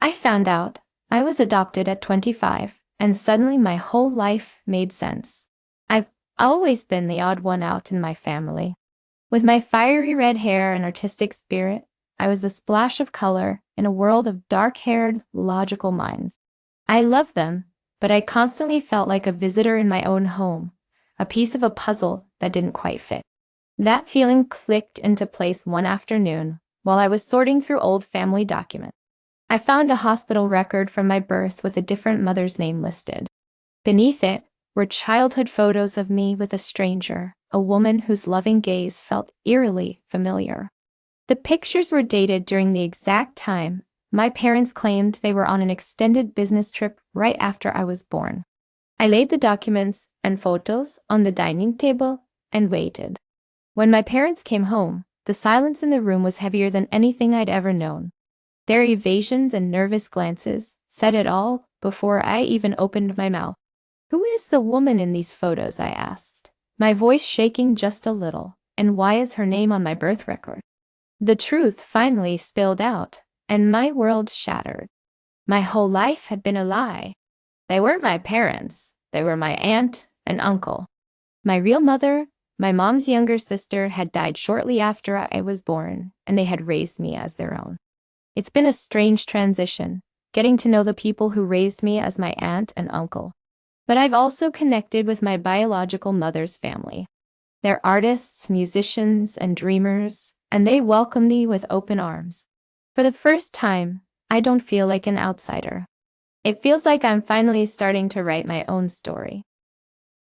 I found out I was adopted at 25, and suddenly my whole life made sense. I've always been the odd one out in my family. With my fiery red hair and artistic spirit, I was a splash of color in a world of dark-haired, logical minds. I loved them, but I constantly felt like a visitor in my own home, a piece of a puzzle that didn't quite fit. That feeling clicked into place one afternoon while I was sorting through old family documents. I found a hospital record from my birth with a different mother's name listed. Beneath it were childhood photos of me with a stranger, a woman whose loving gaze felt eerily familiar. The pictures were dated during the exact time my parents claimed they were on an extended business trip right after I was born. I laid the documents and photos on the dining table and waited. When my parents came home, the silence in the room was heavier than anything I'd ever known. Their evasions and nervous glances said it all before I even opened my mouth. "Who is the woman in these photos?" I asked, my voice shaking just a little. "And why is her name on my birth record?" The truth finally spilled out, and my world shattered. My whole life had been a lie. They weren't my parents. They were my aunt and uncle. My real mother, my mom's younger sister, had died shortly after I was born, and they had raised me as their own. It's been a strange transition, getting to know the people who raised me as my aunt and uncle. But I've also connected with my biological mother's family. They're artists, musicians, and dreamers, and they welcome me with open arms. For the first time, I don't feel like an outsider. It feels like I'm finally starting to write my own story.